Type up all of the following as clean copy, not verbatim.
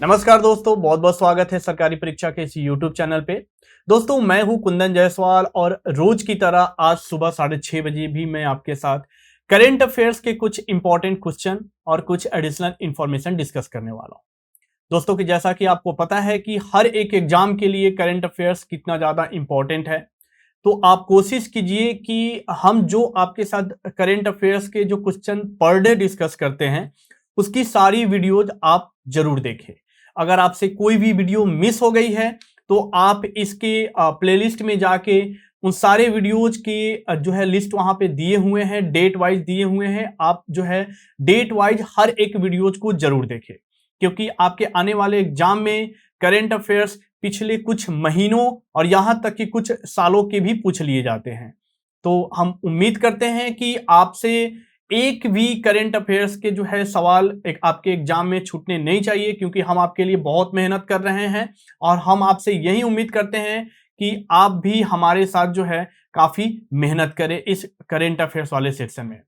नमस्कार दोस्तों, बहुत बहुत स्वागत है सरकारी परीक्षा के इस YouTube चैनल पे। दोस्तों, मैं हूं कुंदन जायसवाल और रोज की तरह आज सुबह 6:30 बजे भी मैं आपके साथ करेंट अफेयर्स के कुछ इंपॉर्टेंट क्वेश्चन और कुछ एडिशनल इंफॉर्मेशन डिस्कस करने वाला हूं। दोस्तों कि जैसा कि आपको पता है कि हर एक एग्जाम के लिए करेंट अफेयर्स कितना ज़्यादा इंपॉर्टेंट है, तो आप कोशिश कीजिए कि हम जो आपके साथ करेंट अफेयर्स के जो क्वेश्चन पर डे डिस्कस करते हैं, उसकी सारी वीडियोज आप जरूर देखें। अगर आपसे कोई भी वीडियो मिस हो गई है तो आप इसके प्लेलिस्ट में जाके उन सारे वीडियोज के जो है लिस्ट वहां पे दिए हुए हैं, डेट वाइज दिए हुए हैं। आप जो है डेट वाइज हर एक वीडियोज को जरूर देखें, क्योंकि आपके आने वाले एग्जाम में करेंट अफेयर्स पिछले कुछ महीनों और यहां तक कि कुछ सालों के भी पूछ लिए जाते हैं। तो हम उम्मीद करते हैं कि आपसे एक भी करंट अफेयर्स के जो है सवाल एक आपके एग्जाम में छूटने नहीं चाहिए, क्योंकि हम आपके लिए बहुत मेहनत कर रहे हैं और हम आपसे यही उम्मीद करते हैं कि आप भी हमारे साथ जो है काफी मेहनत करें इस करंट अफेयर्स वाले सेक्शन में।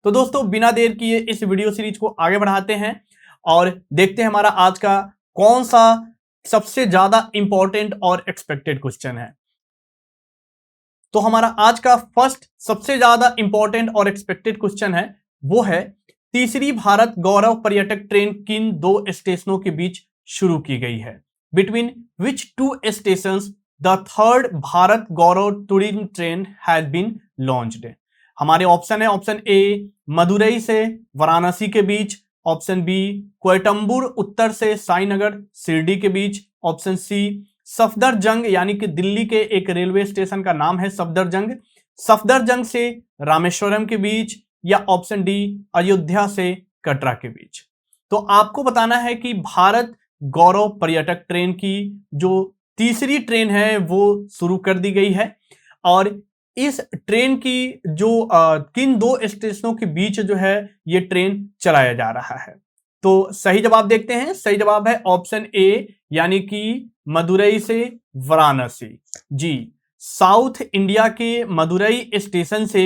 तो दोस्तों, बिना देर किए इस वीडियो सीरीज को आगे बढ़ाते हैं और देखते हैं हमारा आज का कौन सा सबसे ज्यादा इंपॉर्टेंट और एक्सपेक्टेड क्वेश्चन है। तो हमारा आज का फर्स्ट सबसे ज्यादा इंपॉर्टेंट और एक्सपेक्टेड क्वेश्चन है, वो है तीसरी भारत गौरव पर्यटक ट्रेन किन दो स्टेशनों के बीच शुरू की गई है? Between which two station the third Bharat Gaurav tourism train has been launched? हमारे ऑप्शन है, ऑप्शन ए मदुरई से वाराणसी के बीच, ऑप्शन बी कोयटंबूर उत्तर से साईनगर शिरडी के बीच, ऑप्शन सी सफदरजंग यानी कि दिल्ली के एक रेलवे स्टेशन का नाम है सफदरजंग से रामेश्वरम के बीच, या ऑप्शन डी अयोध्या से कटरा के बीच। तो आपको बताना है कि भारत गौरव पर्यटक ट्रेन की जो तीसरी ट्रेन है वो शुरू कर दी गई है और इस ट्रेन की जो किन दो स्टेशनों के बीच जो है ये ट्रेन चलाया जा रहा है। तो सही जवाब देखते हैं। सही जवाब है ऑप्शन ए यानी कि मदुरई से वाराणसी। जी, साउथ इंडिया के मदुरई स्टेशन से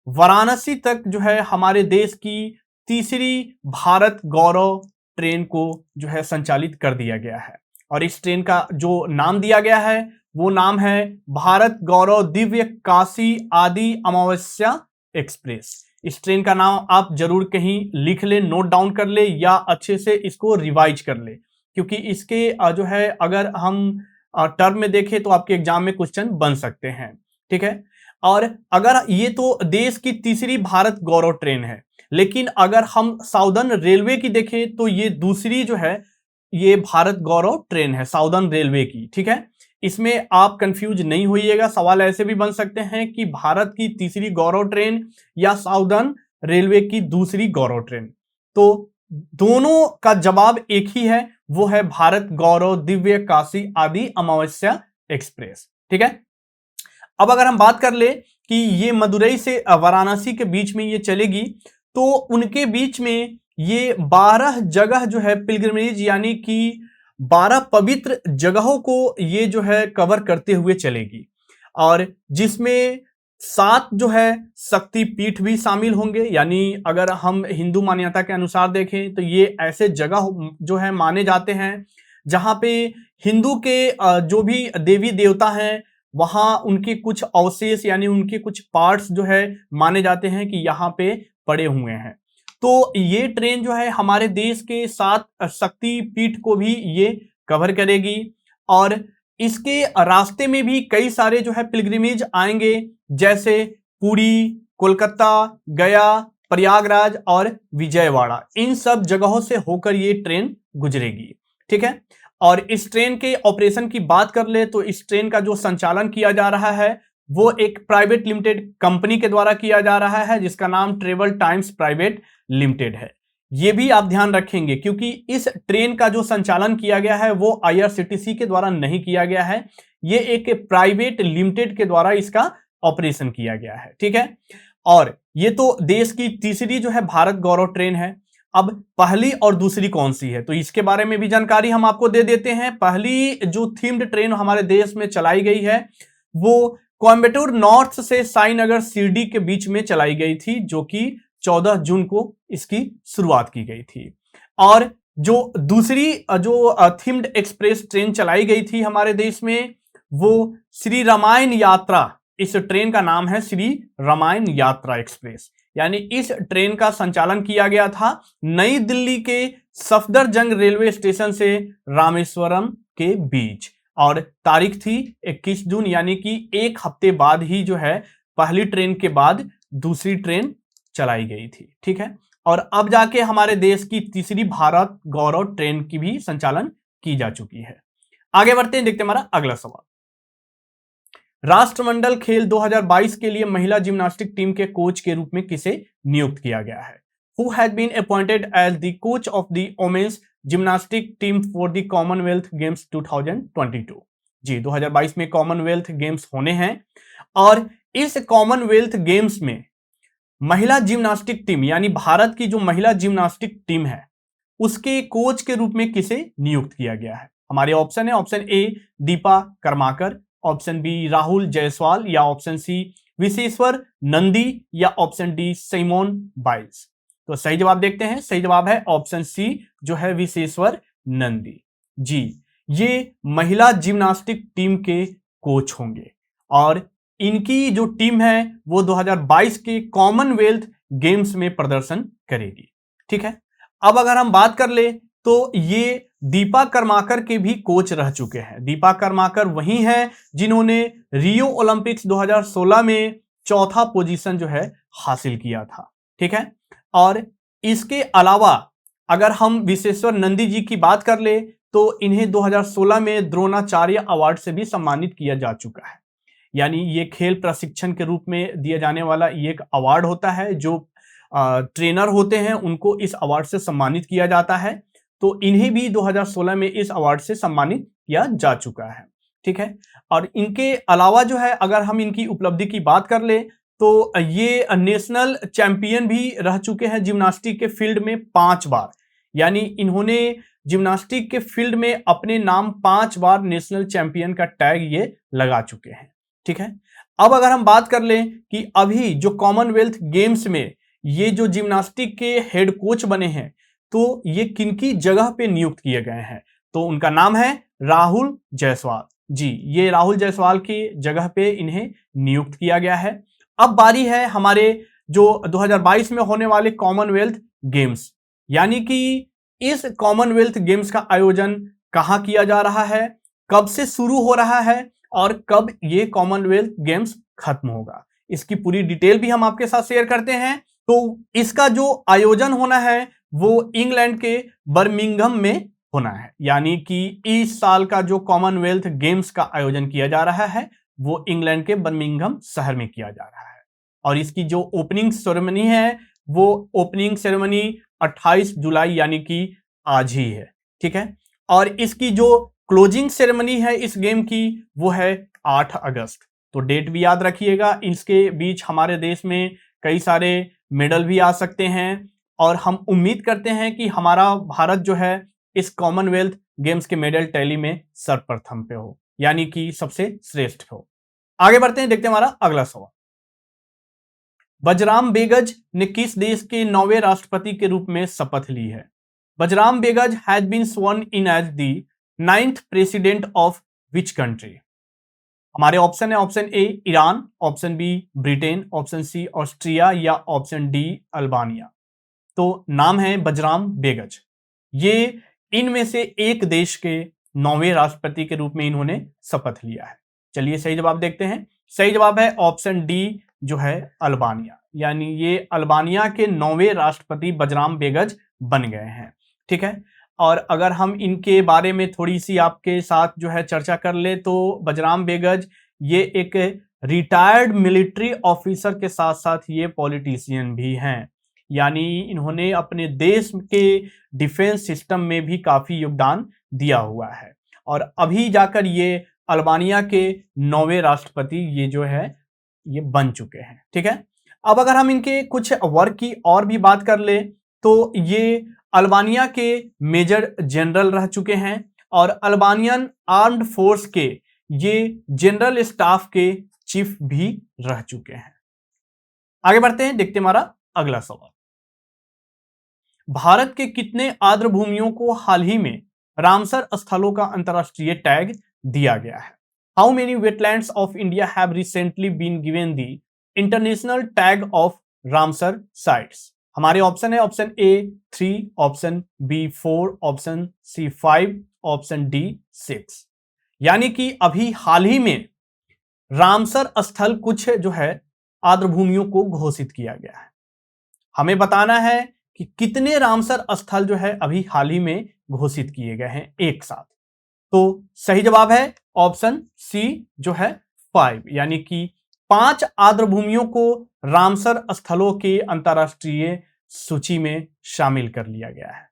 वाराणसी तक जो है हमारे देश की तीसरी भारत गौरव ट्रेन को जो है संचालित कर दिया गया है और इस ट्रेन का जो नाम दिया गया है वो नाम है भारत गौरव दिव्य काशी आदि अमावस्या एक्सप्रेस। इस ट्रेन का नाम आप जरूर कहीं लिख ले, नोट डाउन कर ले या अच्छे से इसको रिवाइज कर ले, क्योंकि इसके जो है अगर हम टर्म में देखें तो आपके एग्जाम में क्वेश्चन बन सकते हैं। ठीक है, और अगर ये तो देश की तीसरी भारत गौरव ट्रेन है, लेकिन अगर हम साउदर्न रेलवे की देखें तो ये दूसरी जो है ये भारत गौरव ट्रेन है साउदर्न रेलवे की। ठीक है, इसमें आप कंफ्यूज नहीं होइएगा। सवाल ऐसे भी बन सकते हैं कि भारत की तीसरी गौरव ट्रेन या साउदर्न रेलवे की दूसरी गौरव ट्रेन, तो दोनों का जवाब एक ही है, वो है भारत गौरव दिव्य काशी आदि अमावस्या एक्सप्रेस। ठीक है, अब अगर हम बात कर ले कि ये मदुरई से वाराणसी के बीच में ये चलेगी, तो उनके बीच में ये 12 जगह जो है पिलग्रिमेज यानी कि 12 पवित्र जगहों को ये जो है कवर करते हुए चलेगी और जिसमें 7 जो है शक्ति पीठ भी शामिल होंगे। यानी अगर हम हिंदू मान्यता के अनुसार देखें तो ये ऐसे जगह जो है माने जाते हैं जहां पे हिंदू के जो भी देवी देवता हैं वहां उनके कुछ अवशेष यानी उनके कुछ पार्ट्स जो है माने जाते हैं कि यहाँ पे पड़े हुए हैं। तो ये ट्रेन जो है हमारे देश के 7 शक्ति पीठ को भी ये कवर करेगी और इसके रास्ते में भी कई सारे जो है पिलग्रिमेज आएंगे, जैसे पुरी, कोलकाता, गया, प्रयागराज और विजयवाड़ा। इन सब जगहों से होकर ये ट्रेन गुजरेगी। ठीक है, और इस ट्रेन के ऑपरेशन की बात कर ले तो इस ट्रेन का जो संचालन किया जा रहा है वो एक प्राइवेट लिमिटेड कंपनी के द्वारा किया जा रहा है जिसका नाम ट्रेवल टाइम्स प्राइवेट लिमिटेड है। ये भी आप ध्यान रखेंगे क्योंकि इस ट्रेन का जो संचालन किया गया है वो आईआरसीटीसी के द्वारा नहीं किया गया है, ये एक प्राइवेट लिमिटेड के द्वारा इसका ऑपरेशन किया गया है। ठीक है, और ये तो देश की तीसरी जो है भारत गौरव ट्रेन है। अब पहली और दूसरी कौन सी है तो इसके बारे में भी जानकारी हम आपको दे देते हैं। पहली जो थीम्ड ट्रेन हमारे देश में चलाई गई है वो कोयम्बटूर नॉर्थ से साईनगर शिरडी के बीच में चलाई गई थी, जो कि 14 जून को इसकी शुरुआत की गई थी। और जो दूसरी जो थीम्ड एक्सप्रेस ट्रेन चलाई गई थी हमारे देश में, वो श्री रामायण यात्रा, इस ट्रेन का नाम है श्री रामायण यात्रा एक्सप्रेस। यानी इस ट्रेन का संचालन किया गया था नई दिल्ली के सफदरजंग रेलवे स्टेशन से रामेश्वरम के बीच, और तारीख थी 21 जून, यानी कि एक हफ्ते बाद ही जो है पहली ट्रेन के बाद दूसरी ट्रेन चलाई गई थी। ठीक है, और अब जाके हमारे देश की तीसरी भारत गौरव ट्रेन की भी संचालन की जा चुकी है। आगे बढ़ते हैं, देखते हैं हमारा अगला सवाल। राष्ट्रमंडल खेल 2022 के लिए महिला जिम्नास्टिक टीम के कोच के रूप में किसे नियुक्त किया गया है? Who had been appointed as the coach of the women's gymnastic team for the Commonwealth Games 2022? जी, 2022 में कॉमनवेल्थ गेम्स होने हैं, और इस कॉमनवेल्थ गेम्स में महिला जिम्नास्टिक टीम, यानी भारत की जो महिला जिम्नास्टिक टीम है, उसके कोच के रूप में किसे नियुक्त किया गया है? हमारे ऑप्शन है, option A Dipa Karmakar, option B Rahul Jaiswal, या ऑप्शन सी विशेश्वर नंदी, या ऑप्शन डी सिमोन बाइल्स। तो सही जवाब देखते हैं, सही जवाब है ऑप्शन सी जो है विशेश्वर नंदी। जी, ये महिला जिम्नास्टिक टीम के कोच होंगे, और इनकी जो टीम है वो 2022 के कॉमनवेल्थ गेम्स में प्रदर्शन करेगी। ठीक है, अब अगर हम बात कर ले तो ये दीपा कर्माकर के भी कोच रह चुके हैं। दीपा कर्माकर वही हैं जिन्होंने रियो ओलंपिक्स 2016 में चौथा पोजीशन जो है हासिल किया था। ठीक है, और इसके अलावा अगर हम विशेश्वर नंदी जी की बात कर ले तो इन्हें 2016 में द्रोणाचार्य अवार्ड से भी सम्मानित किया जा चुका है। यानी ये खेल प्रशिक्षण के रूप में दिया जाने वाला ये एक अवार्ड होता है, जो ट्रेनर होते हैं उनको इस अवार्ड से सम्मानित किया जाता है। तो इन्हें भी 2016 में इस अवार्ड से सम्मानित किया जा चुका है। ठीक है, और इनके अलावा जो है अगर हम इनकी उपलब्धि की बात कर ले तो ये नेशनल चैंपियन भी रह चुके हैं जिम्नास्टिक के फील्ड में 5 बार। यानी इन्होंने जिम्नास्टिक के फील्ड में अपने नाम 5 बार नेशनल चैंपियन का टैग ये लगा चुके हैं। ठीक है, अब अगर हम बात कर लें कि अभी जो कॉमनवेल्थ गेम्स में ये जो जिम्नास्टिक के हेड कोच बने हैं, तो ये किनकी जगह पे नियुक्त किए गए हैं? तो उनका नाम है राहुल जायसवाल। जी, ये राहुल जायसवाल की जगह पे इन्हें नियुक्त किया गया है। अब बारी है हमारे जो 2022 में होने वाले कॉमनवेल्थ गेम्स, यानी कि इस कॉमनवेल्थ गेम्स का आयोजन कहां किया जा रहा है, कब से शुरू हो रहा है, और कब ये कॉमनवेल्थ गेम्स खत्म होगा, इसकी पूरी डिटेल भी हम आपके साथ शेयर करते हैं। तो इसका जो आयोजन होना है वो इंग्लैंड के बर्मिंघम में होना है। यानी कि इस साल का जो कॉमनवेल्थ गेम्स का आयोजन किया जा रहा है वो इंग्लैंड के बर्मिंघम शहर में किया जा रहा है, और इसकी जो ओपनिंग सेरेमनी है वो ओपनिंग सेरेमनी 28 जुलाई यानी कि आज ही है। ठीक है, और इसकी जो क्लोजिंग सेरेमनी है इस गेम की वो है 8 अगस्त। तो डेट भी याद रखिएगा। इसके बीच हमारे देश में कई सारे मेडल भी आ सकते हैं, और हम उम्मीद करते हैं कि हमारा भारत जो है इस कॉमनवेल्थ गेम्स के मेडल टैली में सर्वप्रथम पे हो, यानी कि सबसे श्रेष्ठ हो। आगे बढ़ते हैं, देखते हैं हमारा अगला सवाल। बजराम बेगज ने किस देश के 9वें राष्ट्रपति के रूप में शपथ ली है? Bajram Begaj has been sworn in as the 9th president of which country? हमारे ऑप्शन है, option A Iran, option B Britain, option C Austria, या ऑप्शन डी अल्बानिया। तो नाम है बजराम बेगज, ये इनमें से एक देश के 9वें राष्ट्रपति के रूप में इन्होंने शपथ लिया है। चलिए सही जवाब देखते हैं। सही जवाब है ऑप्शन डी जो है अल्बानिया, यानी ये अल्बानिया के 9वें राष्ट्रपति बजराम बेगज बन गए हैं। ठीक है, और अगर हम इनके बारे में थोड़ी सी आपके साथ जो है चर्चा कर ले तो बजराम बेगज ये एक रिटायर्ड मिलिट्री ऑफिसर के साथ साथ ये पॉलिटिशियन भी हैं। यानी इन्होंने अपने देश के डिफेंस सिस्टम में भी काफी योगदान दिया हुआ है, और अभी जाकर ये अल्बानिया के 9वें राष्ट्रपति ये जो है ये बन चुके हैं। ठीक है, अब अगर हम इनके कुछ वर्क की और भी बात कर ले तो ये अल्बानिया के मेजर जनरल रह चुके हैं, और अल्बानियन आर्म्ड फोर्स के ये जनरल स्टाफ के चीफ भी रह चुके हैं। आगे बढ़ते हैं, देखते हैं हमारा अगला सवाल। भारत के कितने आर्द्र भूमियों को हाल ही में रामसर स्थलों का अंतरराष्ट्रीय टैग दिया गया है? How many wetlands of India have recently been given the international tag of Ramsar sites? हमारे ऑप्शन है option A 3, option B 4, option C 5, option D 6। यानी कि अभी हाल ही में रामसर स्थल कुछ जो है आर्द्र भूमियों को घोषित किया गया है। हमें बताना है कि कितने रामसर स्थल जो है अभी हाल ही में घोषित किए गए हैं एक साथ। तो सही जवाब है ऑप्शन सी जो है 5, यानी कि 5 आर्द्र भूमियों को रामसर स्थलों के अंतरराष्ट्रीय सूची में शामिल कर लिया गया है।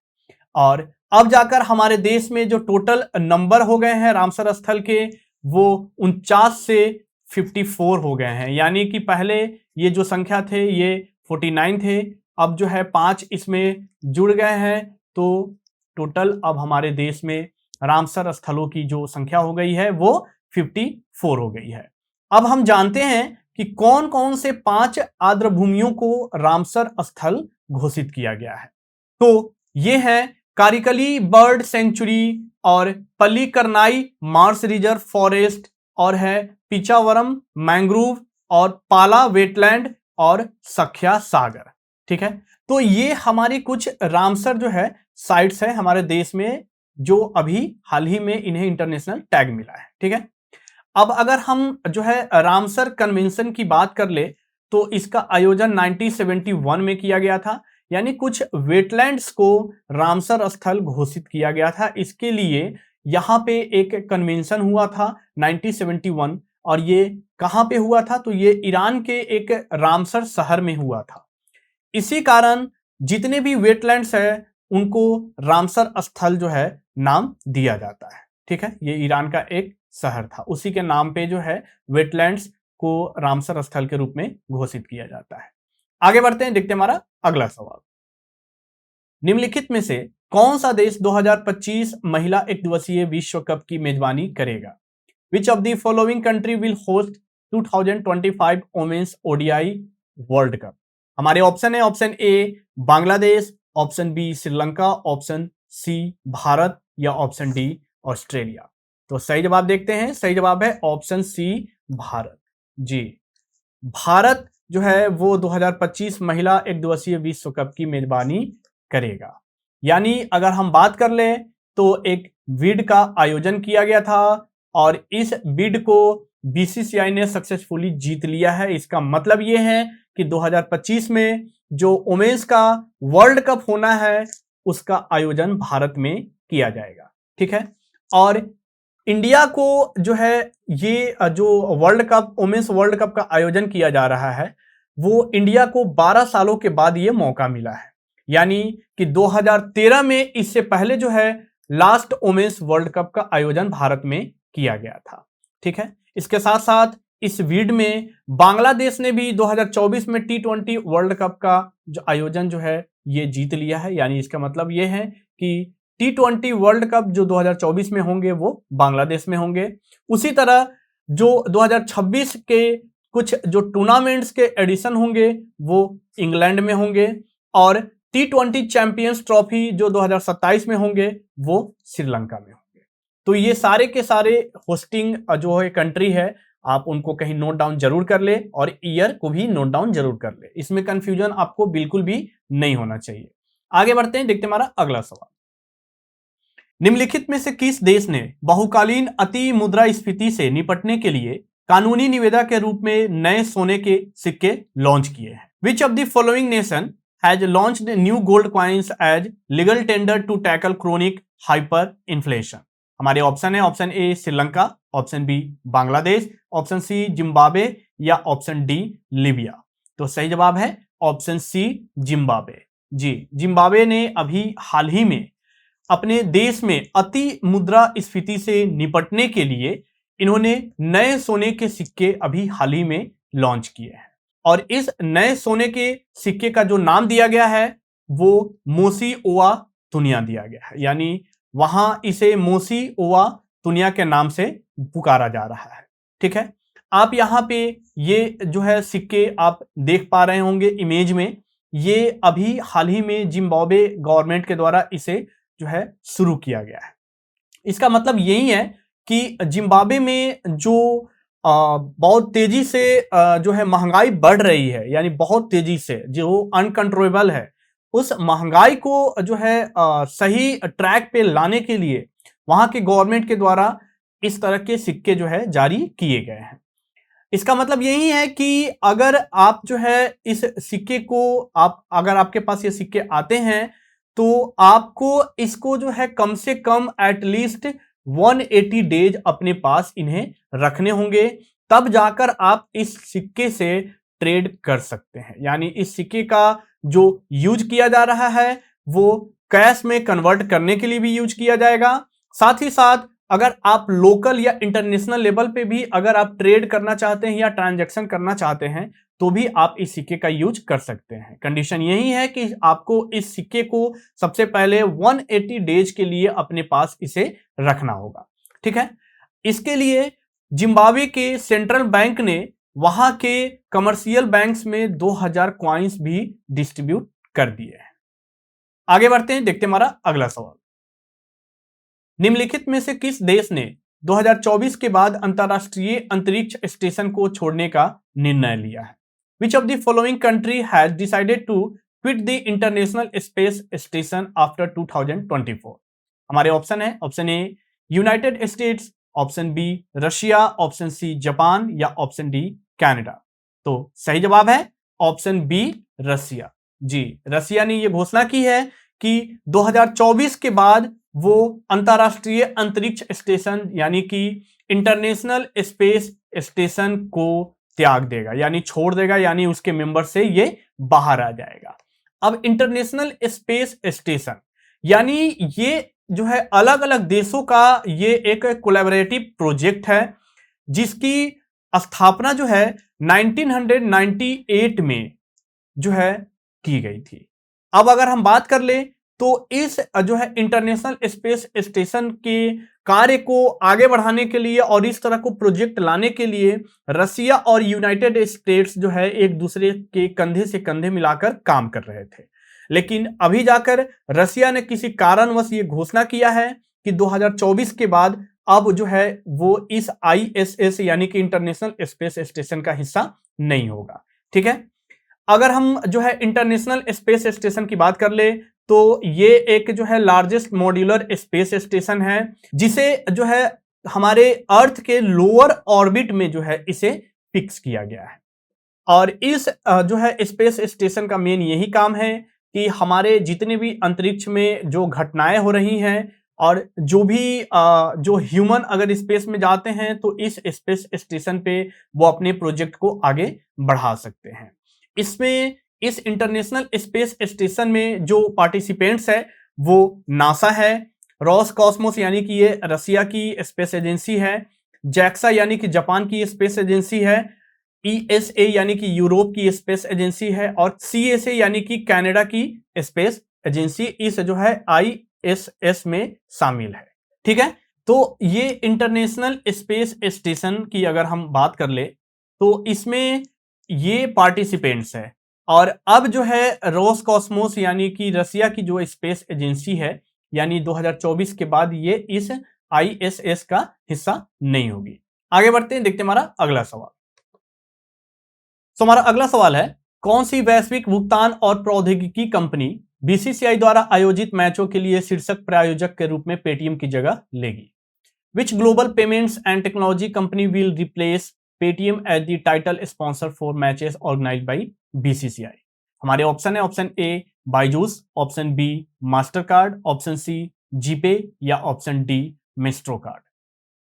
और अब जाकर हमारे देश में जो टोटल नंबर हो गए हैं रामसर स्थल के, वो 49 से 54 हो गए हैं। यानी कि पहले ये जो संख्या थे ये 49 थे, अब जो है 5 इसमें जुड़ गए हैं, तो टोटल अब हमारे देश में रामसर स्थलों की जो संख्या हो गई है वो 54 हो गई है। अब हम जानते हैं कि कौन कौन से 5 आर्द्र भूमियों को रामसर स्थल घोषित किया गया है। तो ये है कारिकली बर्ड सेंचुरी और पल्लीकरनाई मार्स रिजर्व फॉरेस्ट, और है पिचावरम मैंग्रोव और पाला वेटलैंड और सख्या सागर। ठीक है, तो ये हमारी कुछ रामसर जो है साइट्स है हमारे देश में जो अभी हाल ही में इन्हें इंटरनेशनल टैग मिला है। ठीक है, अब अगर हम जो है रामसर कन्वेंशन की बात कर ले तो इसका आयोजन 1971 में किया गया था। यानी कुछ वेटलैंड्स को रामसर स्थल घोषित किया गया था। इसके लिए यहाँ पे एक कन्वेंशन हुआ था 1971, और ये कहाँ पे हुआ था? तो ये ईरान के एक रामसर शहर में हुआ था। इसी कारण जितने भी वेटलैंड्स है उनको रामसर स्थल जो है नाम दिया जाता है। ठीक है, ये ईरान का एक शहर था, उसी के नाम पे जो है वेटलैंड्स को रामसर स्थल के रूप में घोषित किया जाता है। आगे बढ़ते हैं, देखते हैं हमारा अगला सवाल। निम्नलिखित में से कौन सा देश 2025 महिला एक दिवसीय विश्व कप की मेजबानी करेगा? Which of the following country will host 2025 women's ODI world cup? हमारे ऑप्शन है option A Bangladesh, option B Sri Lanka, option C Bharat, या ऑप्शन डी ऑस्ट्रेलिया। तो सही जवाब देखते हैं, सही जवाब है ऑप्शन सी भारत। जी, भारत जो है वो 2025 महिला एक दिवसीय विश्व कप की मेजबानी करेगा। यानी अगर हम बात कर ले तो एक बिड का आयोजन किया गया था और इस बिड को बीसीसीआई ने सक्सेसफुली जीत लिया है। इसका मतलब ये है कि 2025 में जो वोमेन्स का वर्ल्ड कप होना है उसका आयोजन भारत में किया जाएगा। ठीक है, और इंडिया को जो है ये जो world cup women's world cup का आयोजन किया जा रहा है वो इंडिया को 12 सालों के बाद ये मौका मिला है। यानी कि 2013 में इससे पहले जो है लास्ट वोमेन्स वर्ल्ड कप का आयोजन भारत में किया गया था। ठीक है, इसके साथ साथ इस बिड में बांग्लादेश ने भी 2024 में T20 वर्ल्ड कप का जो आयोजन जो है ये जीत लिया है। यानी इसका मतलब ये है कि T20 वर्ल्ड कप जो 2024 में होंगे वो बांग्लादेश में होंगे। उसी तरह जो 2026 के कुछ जो टूर्नामेंट्स के एडिशन होंगे वो इंग्लैंड में होंगे, और T20 चैंपियंस ट्रॉफी जो 2027 में होंगे वो श्रीलंका में होंगे। तो ये सारे के सारे होस्टिंग जो है कंट्री है, आप उनको कहीं नोट डाउन जरूर कर ले और ईयर को भी नोट डाउन जरूर कर ले। इसमें कंफ्यूजन आपको बिल्कुल भी नहीं होना चाहिए। आगे बढ़ते हैं, देखते हैं हमारा अगला सवाल। निम्नलिखित में से किस देश ने बहुकालीन अति मुद्रास्फीति से निपटने के लिए कानूनी निविदा के रूप में नए सोने के सिक्के लॉन्च किए हैं? विच of the following nation has launched new gold coins as legal tender to tackle chronic hyperinflation? हमारे ऑप्शन है option A Sri Lanka, option B Bangladesh, option C Zimbabwe, या ऑप्शन डी लीबिया। तो सही जवाब है ऑप्शन सी जिम्बाब्वे। जी, जिम्बाब्वे ने अभी हाल ही में अपने देश में अति मुद्रास्फीति से निपटने के लिए इन्होंने नए सोने के सिक्के अभी हाल ही में लॉन्च किए हैं, और इस नए सोने के सिक्के का जो नाम दिया गया है वो मोसी ओवा तुनिया दिया गया है। यानी वहां इसे मोसी ओवा तुनिया के नाम से पुकारा जा रहा है। ठीक है, आप यहाँ पे ये जो है सिक्के आप देख पा रहे होंगे इमेज में, ये अभी हाल ही में जिम्बाब्वे गवर्नमेंट के द्वारा इसे जो है शुरू किया गया है। इसका मतलब यही है कि जिम्बाब्वे में जो बहुत तेजी से जो है महंगाई बढ़ रही है, यानी बहुत तेजी से जो अनकंट्रोलेबल है, उस महंगाई को जो है सही ट्रैक पे लाने के लिए वहां के गवर्नमेंट के द्वारा इस तरह के सिक्के जो है जारी किए गए हैं। इसका मतलब यही है कि अगर आप जो है इस सिक्के को अगर आपके पास ये सिक्के आते हैं तो आपको इसको जो है कम से कम एटलीस्ट 180 डेज अपने पास इन्हें रखने होंगे, तब जाकर आप इस सिक्के से ट्रेड कर सकते हैं। यानी इस सिक्के का जो यूज किया जा रहा है वो कैश में कन्वर्ट करने के लिए भी यूज किया जाएगा। साथ ही साथ अगर आप लोकल या इंटरनेशनल लेवल पे भी अगर आप ट्रेड करना चाहते हैं या ट्रांजैक्शन करना चाहते हैं तो भी आप इस सिक्के का यूज कर सकते हैं। कंडीशन यही है कि आपको इस सिक्के को सबसे पहले 180 डेज के लिए अपने पास इसे रखना होगा। ठीक है, इसके लिए जिम्बाब्वे के सेंट्रल बैंक ने वहां के कमर्शियल बैंक्स में 2000 कॉइन्स भी डिस्ट्रीब्यूट कर दिए हैं। आगे बढ़ते हैं, देखते हैं हमारा अगला सवाल। निम्नलिखित में से किस देश ने 2024 के बाद अंतरराष्ट्रीय अंतरिक्ष स्टेशन को छोड़ने का निर्णय लिया है? Which of the following country has decided to quit the International Space Station after 2024? हमारे ऑप्शन है, option A United States, option B Russia, option C Japan या ऑप्शन डी कनाडा। तो सही जवाब है ऑप्शन बी रशिया। जी, Russia ने यह घोषणा की है कि 2024 के बाद वो अंतरराष्ट्रीय अंतरिक्ष स्टेशन यानी कि इंटरनेशनल स्पेस स्टेशन को त्याग देगा, यानी छोड़ देगा, यानी उसके मेंबर से ये बाहर आ जाएगा। अब इंटरनेशनल स्पेस स्टेशन यानी ये जो है अलग अलग देशों का ये एक कोलैबोरेटिव प्रोजेक्ट है जिसकी स्थापना जो है 1998 में जो है की गई थी। अब अगर हम बात कर ले तो इस जो है इंटरनेशनल स्पेस स्टेशन के कार्य को आगे बढ़ाने के लिए और इस तरह को प्रोजेक्ट लाने के लिए रसिया और यूनाइटेड स्टेट्स जो है एक दूसरे के कंधे से कंधे मिलाकर काम कर रहे थे। लेकिन अभी जाकर रसिया ने किसी कारणवश ये घोषणा किया है कि 2024 के बाद अब जो है वो इस ISS यानी कि इंटरनेशनल स्पेस स्टेशन का हिस्सा नहीं होगा। ठीक है, अगर हम जो है इंटरनेशनल स्पेस स्टेशन की बात कर ले तो ये एक जो है लार्जेस्ट मॉड्यूलर स्पेस स्टेशन है जिसे जो है हमारे अर्थ के लोअर ऑर्बिट में जो है इसे फिक्स किया गया है। और इस जो है स्पेस स्टेशन का मेन यही काम है कि हमारे जितने भी अंतरिक्ष में जो घटनाएं हो रही हैं और जो भी जो ह्यूमन अगर स्पेस में जाते हैं तो इस स्पेस स्टेशन पे वो अपने प्रोजेक्ट को आगे बढ़ा सकते हैं। इसमें इस इंटरनेशनल स्पेस स्टेशन में जो पार्टिसिपेंट्स है वो नासा है, रोसकॉस्मोस यानी कि ये रसिया की स्पेस एजेंसी है, जैक्सा यानी कि जापान की स्पेस एजेंसी है, ESA यानी कि यूरोप की स्पेस एजेंसी है और CSA यानी कि कनाडा की स्पेस एजेंसी इस जो है ISS में शामिल है। ठीक है, तो ये इंटरनेशनल स्पेस स्टेशन की अगर हम बात कर ले तो इसमें ये पार्टिसिपेंट्स है और अब जो है रोसकॉस्मोस यानी कि रसिया की जो स्पेस एजेंसी है यानी 2024 के बाद ये इस ISS का हिस्सा नहीं होगी। आगे बढ़ते हैं, देखते हैं हमारा अगला सवाल। तो हमारा अगला सवाल है, कौन सी वैश्विक भुगतान और प्रौद्योगिकी कंपनी BCCI द्वारा आयोजित मैचों के लिए शीर्षक प्रायोजक के रूप में पेटीएम की जगह लेगी? Which global payments and technology company will replace Paytm as the title sponsor for matches organized by BCCI? हमारे ऑप्शन है, option A Byju's, option B Mastercard, option C GPay या ऑप्शन डी मेस्ट्रो कार्ड।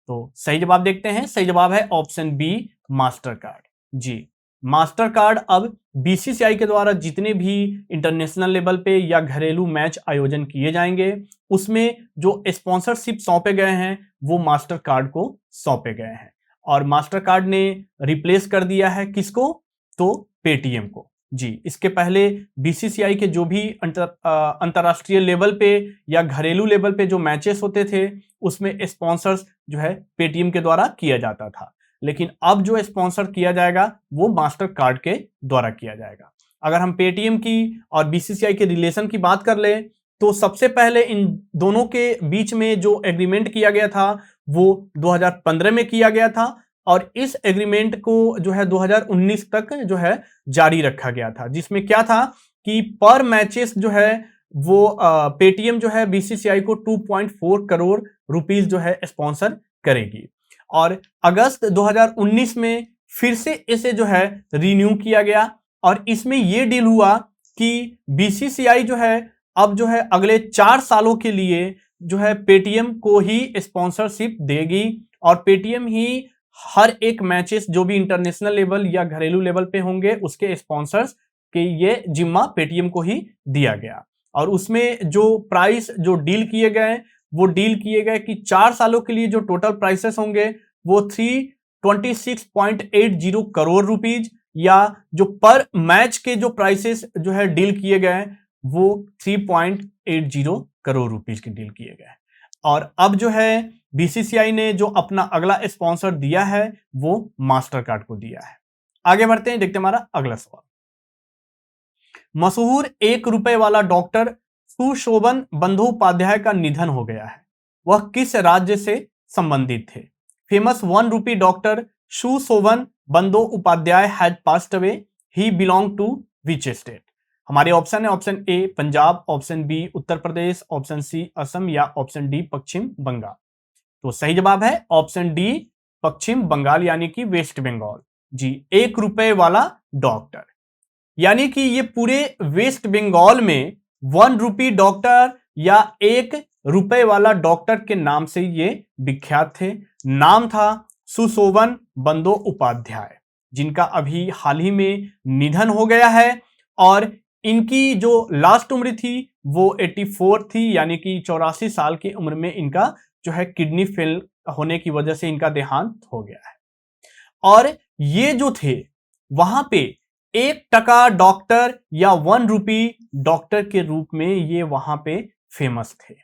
तो सही जवाब देखते हैं, सही जवाब है ऑप्शन बी मास्टरकार्ड। जी, मास्टरकार्ड अब BCCI के द्वारा जितने भी इंटरनेशनल लेवल पे या घरेलू मैच आयोजन किए जाएंगे उसमें जो स्पॉन्सरशिप सौंपे गए हैं वो मास्टरकार्ड को सौंपे गए हैं और मास्टरकार्ड ने रिप्लेस कर दिया है किसको? तो पेटीएम को। जी, इसके पहले BCCI के जो भी अंतरराष्ट्रीय लेवल पे या घरेलू लेवल पे जो मैचेस होते थे उसमें स्पॉन्सर्स जो है पेटीएम के द्वारा किया जाता था, लेकिन अब जो स्पॉन्सर किया जाएगा वो मास्टर कार्ड के द्वारा किया जाएगा। अगर हम पेटीएम की और बीसीसीआई के रिलेशन की बात कर ले तो सबसे पहले इन दोनों के बीच में जो एग्रीमेंट किया गया था वो 2015 में किया गया था और इस एग्रीमेंट को जो है 2019 तक जो है जारी रखा गया था, जिसमें क्या था कि पर मैचेस जो है वो पेटीएम जो है बीसीसीआई को 2.4 करोड़ रुपीस जो है स्पॉन्सर करेगी। और अगस्त 2019 में फिर से इसे जो है रिन्यू किया गया और इसमें यह डील हुआ कि बीसीसीआई जो है अब जो है अगले 4 सालों के लिए जो है पेटीएम को ही स्पॉन्सरशिप देगी और पेटीएम ही हर एक मैचेस जो भी इंटरनेशनल लेवल या घरेलू लेवल पे होंगे उसके स्पॉन्सर्स के ये जिम्मा पेटीएम को ही दिया गया। और उसमें जो प्राइस जो डील किए गए वो डील किए गए कि 4 सालों के लिए जो टोटल प्राइसेस होंगे वो 326.80 करोड़ रुपीज या जो पर मैच के जो प्राइसेस जो है डील किए गए वो 3.80 करोड़ रुपीज के डील किए गए। और अब जो है बीसीसीआई ने जो अपना अगला स्पॉन्सर दिया है वो मास्टर कार्ड को दिया है। आगे बढ़ते हैं, देखते हैं हमारा अगला सवाल। मशहूर ₹1 वाला डॉक्टर सुशोभन बंदोपाध्याय का निधन हो गया है। वह किस राज्य से संबंधित थे? Famous ₹1 doctor Sushovan Bandyopadhyay had passed away. He belong to which state? हमारे ऑप्शन है option A Punjab, option B Uttar Pradesh, option C Assam या ऑप्शन डी पश्चिम बंगाल। तो सही जवाब है ऑप्शन डी पश्चिम बंगाल यानी कि वेस्ट बंगाल। जी, ₹1 वाला डॉक्टर यानी कि ये पूरे वेस्ट बंगाल में ₹1 डॉक्टर या ₹1 वाला डॉक्टर के नाम से ये विख्यात थे। नाम था सुशोभन बंदोपाध्याय, जिनका अभी हाल ही में निधन हो गया है और इनकी जो लास्ट उम्र थी वो 84 थी, यानी कि 84 साल की उम्र में इनका जो है किडनी फेल होने की वजह से इनका देहांत हो गया है। और ये जो थे वहां पे ₹1 डॉक्टर या ₹1 डॉक्टर के रूप में ये वहां पे फेमस थे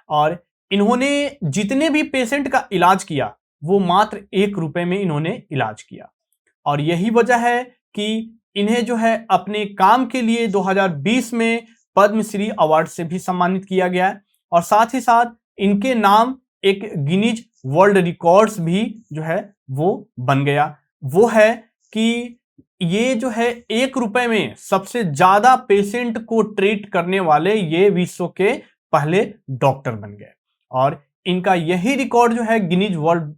और इन्होंने जितने भी पेशेंट का इलाज किया वो मात्र ₹1 में इन्होंने इलाज किया। और यही वजह है कि इन्हें जो है अपने काम के लिए 2020 में पद्मश्री अवार्ड से भी सम्मानित किया गया है और साथ ही साथ इनके नाम एक गिनीज वर्ल्ड रिकॉर्ड्स भी जो है वो बन गया। वो है कि ये जो है ₹1 में सबसे ज्यादा पेशेंट को ट्रीट करने वाले ये विश्व के पहले डॉक्टर बन गए और इनका यही रिकॉर्ड जो है गिनीज वर्ल्ड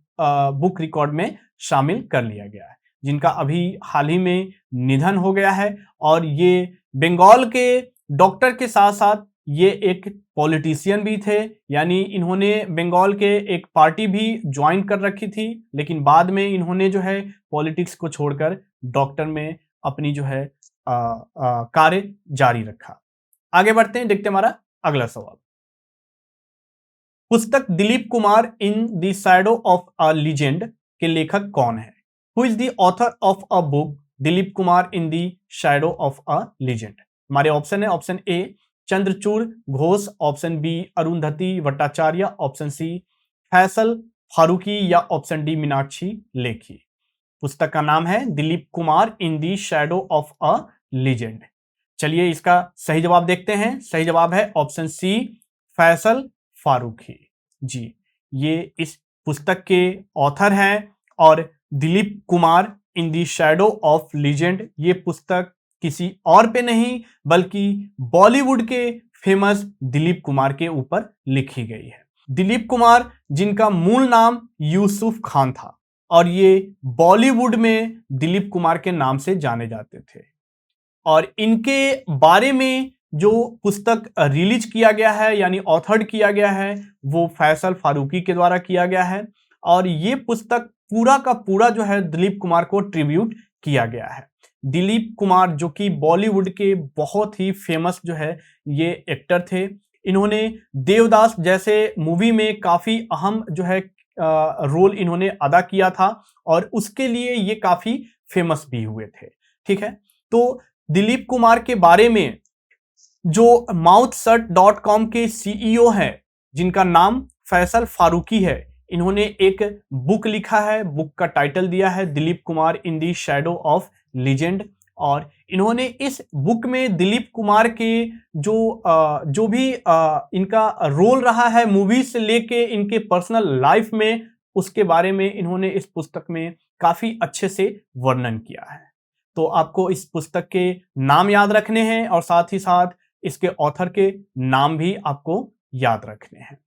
बुक रिकॉर्ड में शामिल कर लिया गया है, जिनका अभी हाल ही में निधन हो गया है। और ये बंगाल के डॉक्टर के साथ साथ ये एक पॉलिटिशियन भी थे, यानी इन्होंने बंगाल के एक पार्टी भी ज्वाइन कर रखी थी, लेकिन बाद में इन्होंने जो है पॉलिटिक्स को छोड़कर डॉक्टर में अपनी जो है कार्य जारी रखा। आगे बढ़ते हैं, देखते हैं हमारा अगला सवाल। पुस्तक Dilip Kumar in the shadow of a legend के लेखक कौन है? Who is the author of a book Dilip Kumar in the shadow of a legend? हमारे ऑप्शन है option A Chandrachur Ghosh, option B Arundhati Bhattacharya, option C Faisal Farooqui या ऑप्शन डी मीनाक्षी लेखी। पुस्तक का नाम है Dilip Kumar in the shadow of a legend. चलिए इसका सही जवाब देखते हैं। सही जवाब है ऑप्शन सी फैसल फारूकी। जी, ये इस पुस्तक के ऑथर हैं और Dilip Kumar in the shadow of legend ये पुस्तक किसी और पे नहीं बल्कि बॉलीवुड के फेमस दिलीप कुमार के ऊपर लिखी गई है। दिलीप कुमार जिनका मूल नाम यूसुफ खान था और ये बॉलीवुड में दिलीप कुमार के नाम से जाने जाते थे और इनके बारे में जो पुस्तक रिलीज किया गया है यानी ऑथर्ड किया गया है वो फैसल फारूकी के द्वारा किया गया है और ये पुस्तक पूरा का पूरा जो है दिलीप कुमार को ट्रिब्यूट किया गया है। दिलीप कुमार जो कि बॉलीवुड के बहुत ही फेमस जो है ये एक्टर थे, इन्होंने देवदास जैसे मूवी में काफी अहम जो है रोल इन्होंने अदा किया था और उसके लिए ये काफी फेमस भी हुए थे। ठीक है, तो दिलीप कुमार के बारे में जो mouthshut.com के CEO हैं जिनका नाम फैसल फारूकी है, इन्होंने एक बुक लिखा है, बुक का टाइटल दिया है दिलीप कुमार इन दी शैडो ऑफ लीजेंड और इन्होंने इस बुक में दिलीप कुमार के जो भी इनका रोल रहा है मूवी से लेके इनके पर्सनल लाइफ में, उसके बारे में इन्होंने इस पुस्तक में काफी अच्छे से वर्णन किया है। तो आपको इस पुस्तक के नाम याद रखने हैं और साथ ही साथ इसके ऑथर के नाम भी आपको याद रखने हैं।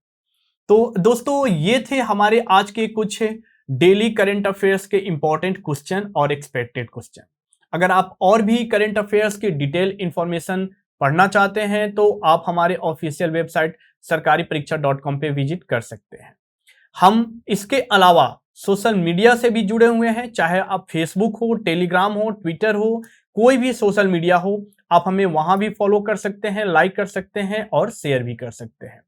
तो दोस्तों ये थे हमारे आज के कुछ डेली करंट अफेयर्स के इंपॉर्टेंट क्वेश्चन और एक्सपेक्टेड क्वेश्चन। अगर आप और भी करंट अफेयर्स की डिटेल इंफॉर्मेशन पढ़ना चाहते हैं तो आप हमारे ऑफिशियल वेबसाइट sarkaripariksha.com पे विजिट कर सकते हैं। हम इसके अलावा सोशल मीडिया से भी जुड़े हुए हैं, चाहे आप फेसबुक हो, टेलीग्राम हो, ट्विटर हो, कोई भी सोशल मीडिया हो, आप हमें वहां भी फॉलो कर सकते हैं, लाइक कर सकते हैं और शेयर भी कर सकते हैं।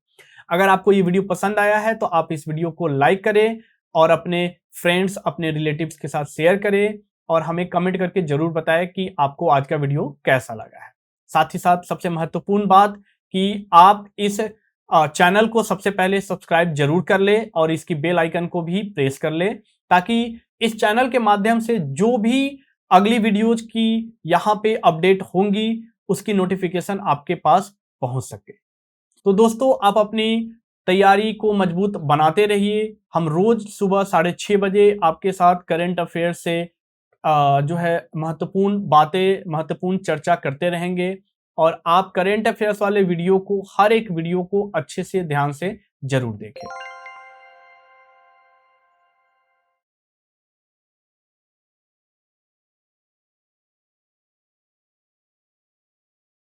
अगर आपको ये वीडियो पसंद आया है तो आप इस वीडियो को लाइक करें और अपने फ्रेंड्स, अपने रिलेटिव्स के साथ शेयर करें और हमें कमेंट करके जरूर बताएं कि आपको आज का वीडियो कैसा लगा है। साथ ही साथ सबसे महत्वपूर्ण बात कि आप इस चैनल को सबसे पहले सब्सक्राइब जरूर कर ले और इसकी बेल आइकन को भी प्रेस कर ले, ताकि इस चैनल के माध्यम से जो भी अगली वीडियोज की यहाँ पे अपडेट होंगी उसकी नोटिफिकेशन आपके पास पहुंच सके। तो दोस्तों आप अपनी तैयारी को मजबूत बनाते रहिए। हम रोज सुबह 6:30 बजे आपके साथ करंट अफेयर से जो है महत्वपूर्ण बातें, महत्वपूर्ण चर्चा करते रहेंगे और आप करंट अफेयर्स वाले वीडियो को, हर एक वीडियो को अच्छे से ध्यान से जरूर देखें।